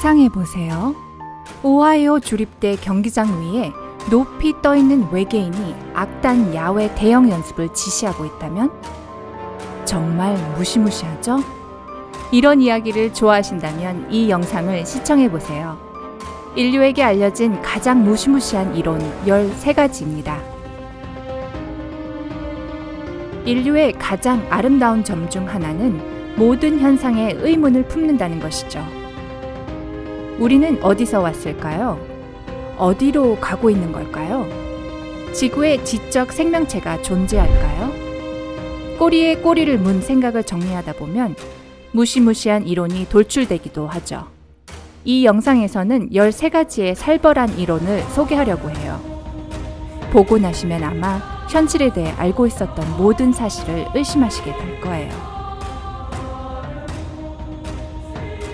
상상해 보세요. 오하이오 주립대 경기장 위에 높이 떠있는 외계인이 악단 야외 대형 연습을 지시하고 있다면? 정말 무시무시하죠? 이런 이야기를 좋아하신다면 이 영상을 시청해 보세요. 인류에게 알려진 가장 무시무시한 이론 13가지입니다. 인류의 가장 아름다운 점 중 하나는 모든 현상에 의문을 품는다는 것이죠. 우리는 어디서 왔을까요? 어디로 가고 있는 걸까요? 지구에 지적 생명체가 존재할까요? 꼬리에 꼬리를 문 생각을 정리하다 보면 무시무시한 이론이 돌출되기도 하죠. 이 영상에서는 13가지의 살벌한 이론을 소개하려고 해요. 보고 나시면 아마 현실에 대해 알고 있었던 모든 사실을 의심하시게 될 거예요.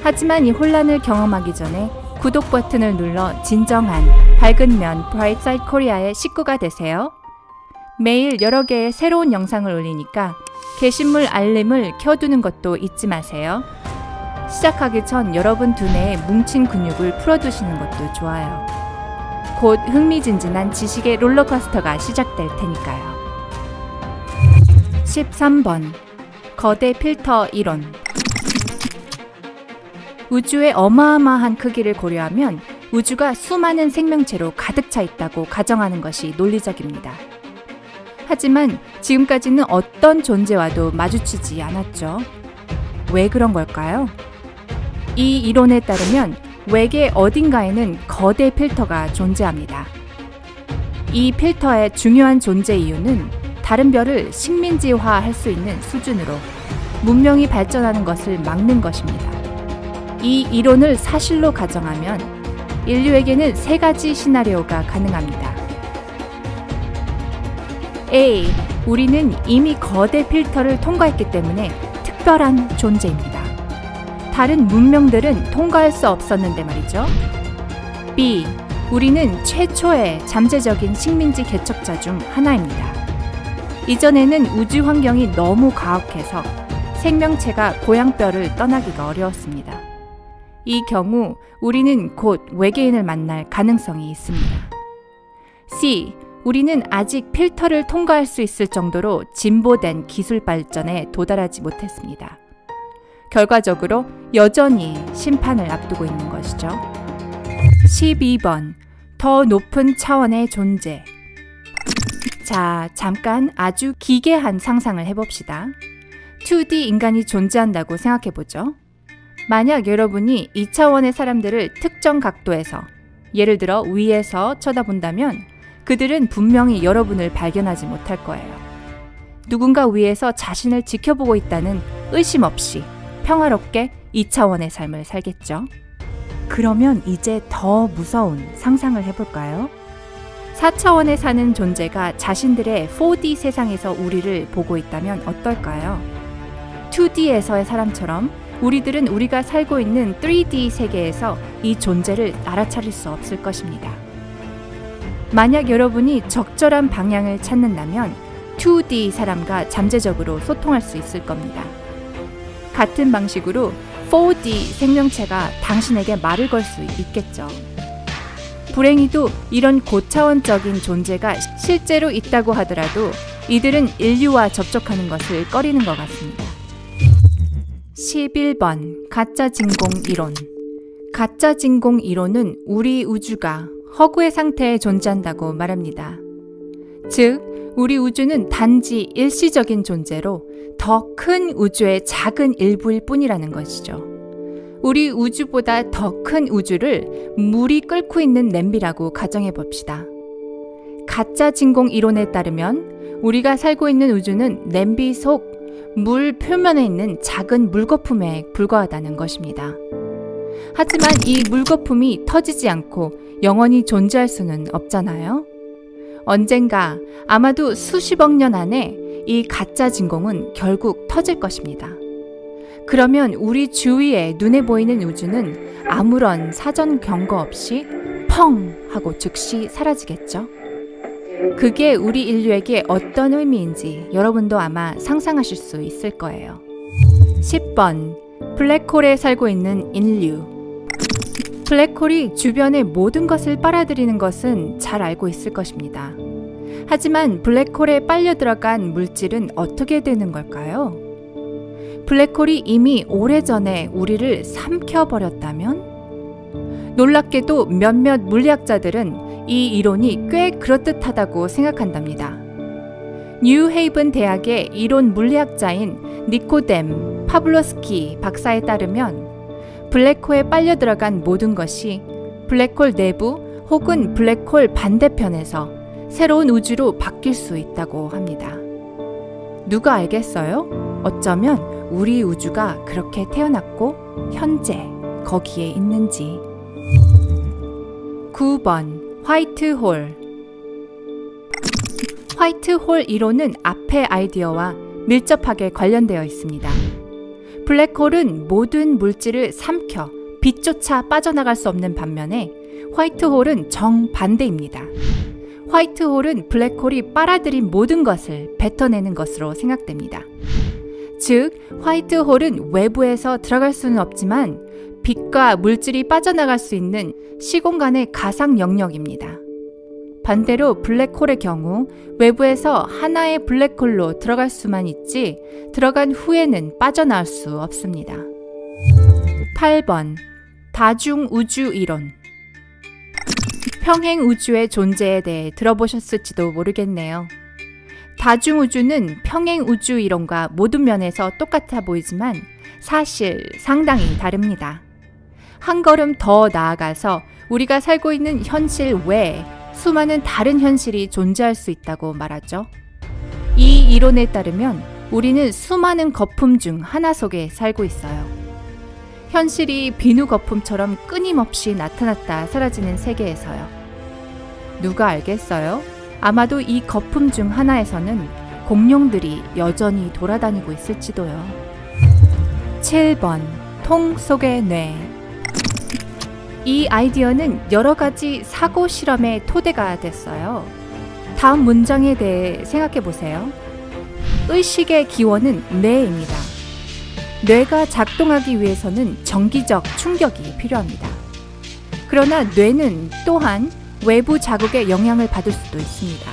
하지만 이 혼란을 경험하기 전에 구독 버튼을 눌러 진정한 밝은 면 브라이트사이드 코리아의 식구가 되세요. 매일 여러 개의 새로운 영상을 올리니까 게시물 알림을 켜두는 것도 잊지 마세요. 시작하기 전 여러분 두뇌의 뭉친 근육을 풀어두시는 것도 좋아요. 곧 흥미진진한 지식의 롤러코스터가 시작될 테니까요. 13번 거대 필터 이론. 우주의 어마어마한 크기를 고려하면 우주가 수많은 생명체로 가득 차 있다고 가정하는 것이 논리적입니다. 하지만 지금까지는 어떤 존재와도 마주치지 않았죠. 왜 그런 걸까요? 이 이론에 따르면 외계 어딘가에는 거대 필터가 존재합니다. 이 필터의 중요한 존재 이유는 다른 별을 식민지화할 수 있는 수준으로 문명이 발전하는 것을 막는 것입니다. 이 이론을 사실로 가정하면 인류에게는 3가지 시나리오가 가능합니다. A. 우리는 이미 거대 필터를 통과했기 때문에 특별한 존재입니다. 다른 문명들은 통과할 수 없었는데 말이죠. B. 우리는 최초의 잠재적인 식민지 개척자 중 하나입니다. 이전에는 우주 환경이 너무 가혹해서 생명체가 고향별을 떠나기가 어려웠습니다. 이 경우 우리는 곧 외계인을 만날 가능성이 있습니다. C. 우리는 아직 필터를 통과할 수 있을 정도로 진보된 기술 발전에 도달하지 못했습니다. 결과적으로 여전히 심판을 앞두고 있는 것이죠. 12번 더 높은 차원의 존재. 자, 잠깐 아주 기괴한 상상을 해봅시다. 2D 인간이 존재한다고 생각해보죠. 만약 여러분이 2차원의 사람들을 특정 각도에서, 예를 들어 위에서 쳐다본다면 그들은 분명히 여러분을 발견하지 못할 거예요. 누군가 위에서 자신을 지켜보고 있다는 의심 없이 평화롭게 2차원의 삶을 살겠죠. 그러면 이제 더 무서운 상상을 해볼까요? 4차원에 사는 존재가 자신들의 4D 세상에서 우리를 보고 있다면 어떨까요? 2D에서의 사람처럼 우리들은 우리가 살고 있는 3D 세계에서 이 존재를 알아차릴 수 없을 것입니다. 만약 여러분이 적절한 방향을 찾는다면 2D 사람과 잠재적으로 소통할 수 있을 겁니다. 같은 방식으로 4D 생명체가 당신에게 말을 걸 수 있겠죠. 불행히도 이런 고차원적인 존재가 실제로 있다고 하더라도 이들은 인류와 접촉하는 것을 꺼리는 것 같습니다. 11번 가짜 진공 이론. 가짜 진공 이론은 우리 우주가 허구의 상태에 존재한다고 말합니다. 즉, 우리 우주는 단지 일시적인 존재로 더 큰 우주의 작은 일부일 뿐이라는 것이죠. 우리 우주보다 더 큰 우주를 물이 끓고 있는 냄비라고 가정해 봅시다. 가짜 진공 이론에 따르면 우리가 살고 있는 우주는 냄비 속 물 표면에 있는 작은 물거품에 불과하다는 것입니다. 하지만 이 물거품이 터지지 않고 영원히 존재할 수는 없잖아요. 언젠가 아마도 수십억 년 안에 이 가짜 진공은 결국 터질 것입니다. 그러면 우리 주위에 눈에 보이는 우주는 아무런 사전 경고 없이 펑 하고 즉시 사라지겠죠. 그게 우리 인류에게 어떤 의미인지 여러분도 아마 상상하실 수 있을 거예요. 10번 블랙홀에 살고 있는 인류. 블랙홀이 주변의 모든 것을 빨아들이는 것은 잘 알고 있을 것입니다. 하지만 블랙홀에 빨려 들어간 물질은 어떻게 되는 걸까요? 블랙홀이 이미 오래전에 우리를 삼켜버렸다면? 놀랍게도 몇몇 물리학자들은 이 이론이 꽤 그럴듯하다고 생각한답니다. 뉴헤이븐 대학의 이론 물리학자인 니코뎀 파블로스키 박사에 따르면 블랙홀에 빨려 들어간 모든 것이 블랙홀 내부 혹은 블랙홀 반대편에서 새로운 우주로 바뀔 수 있다고 합니다. 누가 알겠어요? 어쩌면 우리 우주가 그렇게 태어났고 현재 거기에 있는지. 9번 화이트홀. 화이트홀 이론은 앞의 아이디어와 밀접하게 관련되어 있습니다. 블랙홀은 모든 물질을 삼켜 빛조차 빠져나갈 수 없는 반면에 화이트홀은 정반대입니다. 화이트홀은 블랙홀이 빨아들인 모든 것을 뱉어내는 것으로 생각됩니다. 즉, 화이트홀은 외부에서 들어갈 수는 없지만 빛과 물질이 빠져나갈 수 있는 시공간의 가상 영역입니다. 반대로 블랙홀의 경우 외부에서 하나의 블랙홀로 들어갈 수만 있지 들어간 후에는 빠져나올 수 없습니다. 8번 다중우주 이론. 평행우주의 존재에 대해 들어보셨을지도 모르겠네요. 다중우주는 평행우주 이론과 모든 면에서 똑같아 보이지만 사실 상당히 다릅니다. 한 걸음 더 나아가서 우리가 살고 있는 현실 외에 수많은 다른 현실이 존재할 수 있다고 말하죠. 이 이론에 따르면 우리는 수많은 거품 중 하나 속에 살고 있어요. 현실이 비누 거품처럼 끊임없이 나타났다 사라지는 세계에서요. 누가 알겠어요? 아마도 이 거품 중 하나에서는 공룡들이 여전히 돌아다니고 있을지도요. 7번 통 속의 뇌. 이 아이디어는 여러 가지 사고 실험의 토대가 됐어요. 다음 문장에 대해 생각해 보세요. 의식의 기원은 뇌입니다. 뇌가 작동하기 위해서는 정기적 충격이 필요합니다. 그러나 뇌는 또한 외부 자극에 영향을 받을 수도 있습니다.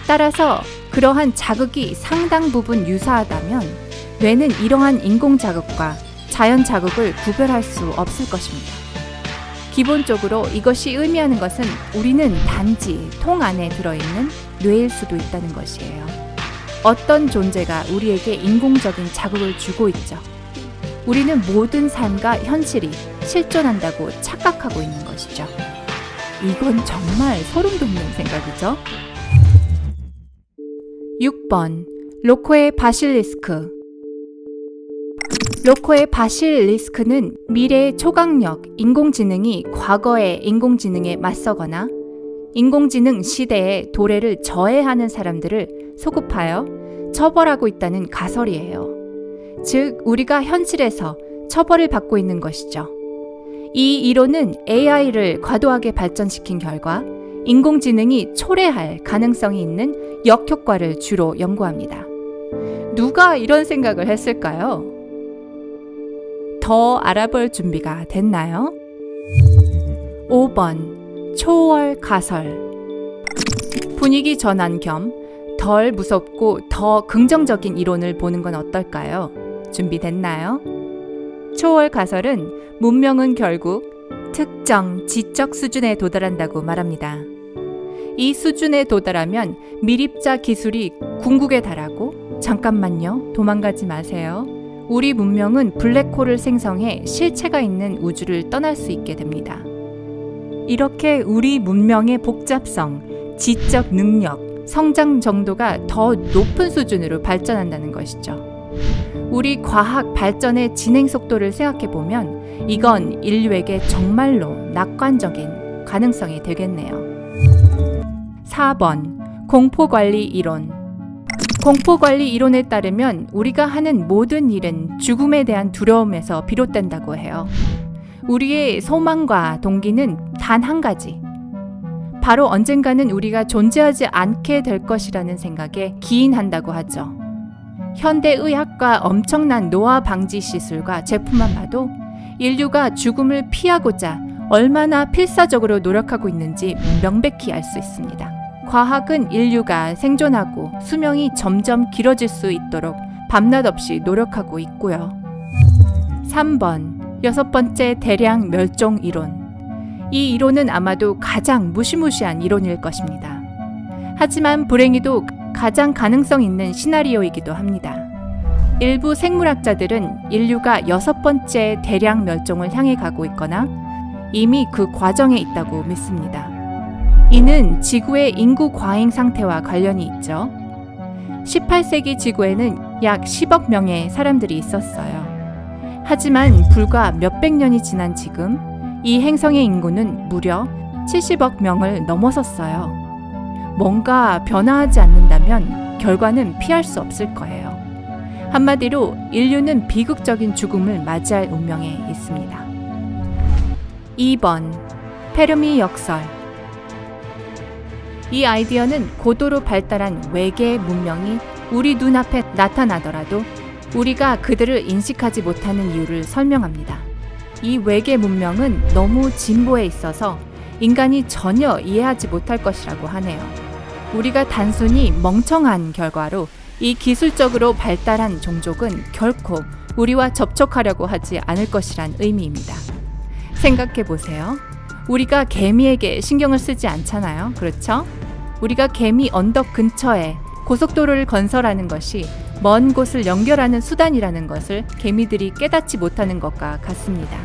따라서 그러한 자극이 상당 부분 유사하다면 뇌는 이러한 인공 자극과 자연 자극을 구별할 수 없을 것입니다. 기본적으로 이것이 의미하는 것은 우리는 단지 통 안에 들어있는 뇌일 수도 있다는 것이에요. 어떤 존재가 우리에게 인공적인 자극을 주고 있죠. 우리는 모든 삶과 현실이 실존한다고 착각하고 있는 것이죠. 이건 정말 소름 돋는 생각이죠. 6번 로코의 바실리스크. 로코의 바실리스크는 미래의 초강력 인공지능이 과거의 인공지능에 맞서거나 인공지능 시대에 도래를 저해하는 사람들을 소급하여 처벌하고 있다는 가설이에요. 즉, 우리가 현실에서 처벌을 받고 있는 것이죠. 이 이론은 AI를 과도하게 발전시킨 결과 인공지능이 초래할 가능성이 있는 역효과를 주로 연구합니다. 누가 이런 생각을 했을까요? 더 알아볼 준비가 됐나요? 5번 초월 가설. 분위기 전환 겸 덜 무섭고 더 긍정적인 이론을 보는 건 어떨까요? 준비됐나요? 초월 가설은 문명은 결국 특정 지적 수준에 도달한다고 말합니다. 이 수준에 도달하면 미립자 기술이 궁극에 달하고 잠깐만요, 도망가지 마세요. 우리 문명은 블랙홀을 생성해 실체가 있는 우주를 떠날 수 있게 됩니다. 이렇게 우리 문명의 복잡성, 지적 능력, 성장 정도가 더 높은 수준으로 발전한다는 것이죠. 우리 과학 발전의 진행 속도를 생각해보면 이건 인류에게 정말로 낙관적인 가능성이 되겠네요. 4번 공포관리 이론. 공포관리 이론에 따르면 우리가 하는 모든 일은 죽음에 대한 두려움에서 비롯된다고 해요. 우리의 소망과 동기는 단 한 가지. 바로 언젠가는 우리가 존재하지 않게 될 것이라는 생각에 기인한다고 하죠. 현대의학과 엄청난 노화 방지 시술과 제품만 봐도 인류가 죽음을 피하고자 얼마나 필사적으로 노력하고 있는지 명백히 알 수 있습니다. 과학은 인류가 생존하고 수명이 점점 길어질 수 있도록 밤낮 없이 노력하고 있고요. 3번, 6번째 대량 멸종 이론. 이 이론은 아마도 가장 무시무시한 이론일 것입니다. 하지만 불행히도 가장 가능성 있는 시나리오이기도 합니다. 일부 생물학자들은 인류가 6번째 대량 멸종을 향해 가고 있거나 이미 그 과정에 있다고 믿습니다. 이는 지구의 인구 과잉 상태와 관련이 있죠. 18세기 지구에는 약 10억 명의 사람들이 있었어요. 하지만 불과 몇백 년이 지난 지금 이 행성의 인구는 무려 70억 명을 넘어섰어요. 뭔가 변화하지 않는다면 결과는 피할 수 없을 거예요. 한마디로 인류는 비극적인 죽음을 맞이할 운명에 있습니다. 2번, 페르미 역설. 이 아이디어는 고도로 발달한 외계 문명이 우리 눈앞에 나타나더라도 우리가 그들을 인식하지 못하는 이유를 설명합니다. 이 외계 문명은 너무 진보해 있어서 인간이 전혀 이해하지 못할 것이라고 하네요. 우리가 단순히 멍청한 결과로 이 기술적으로 발달한 종족은 결코 우리와 접촉하려고 하지 않을 것이란 의미입니다. 생각해 보세요. 우리가 개미에게 신경을 쓰지 않잖아요. 그렇죠? 우리가 개미 언덕 근처에 고속도로를 건설하는 것이 먼 곳을 연결하는 수단이라는 것을 개미들이 깨닫지 못하는 것과 같습니다.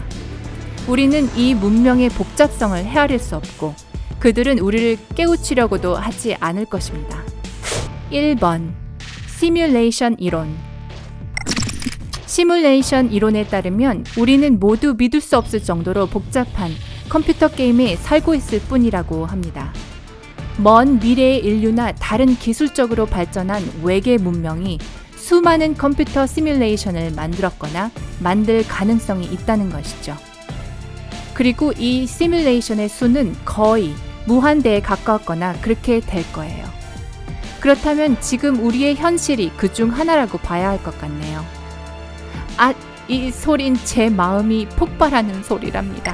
우리는 이 문명의 복잡성을 헤아릴 수 없고 그들은 우리를 깨우치려고도 하지 않을 것입니다. 1번, 시뮬레이션 이론. 시뮬레이션 이론에 따르면 우리는 모두 믿을 수 없을 정도로 복잡한 컴퓨터 게임에 살고 있을 뿐이라고 합니다. 먼 미래의 인류나 다른 기술적으로 발전한 외계 문명이 수많은 컴퓨터 시뮬레이션을 만들었거나 만들 가능성이 있다는 것이죠. 그리고 이 시뮬레이션의 수는 거의 무한대에 가까웠거나 그렇게 될 거예요. 그렇다면 지금 우리의 현실이 그중 하나라고 봐야 할 것 같네요. 이 소린 제 마음이 폭발하는 소리랍니다.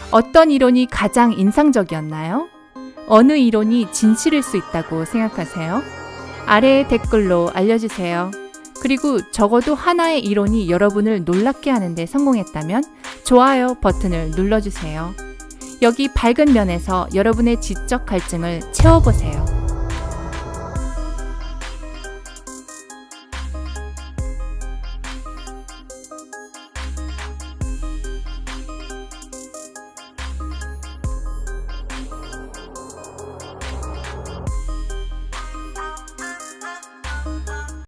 어떤 이론이 가장 인상적이었나요? 어느 이론이 진실일 수 있다고 생각하세요? 아래의 댓글로 알려주세요. 그리고 적어도 하나의 이론이 여러분을 놀랍게 하는데 성공했다면 좋아요 버튼을 눌러주세요. 여기 밝은 면에서 여러분의 지적 갈증을 채워보세요.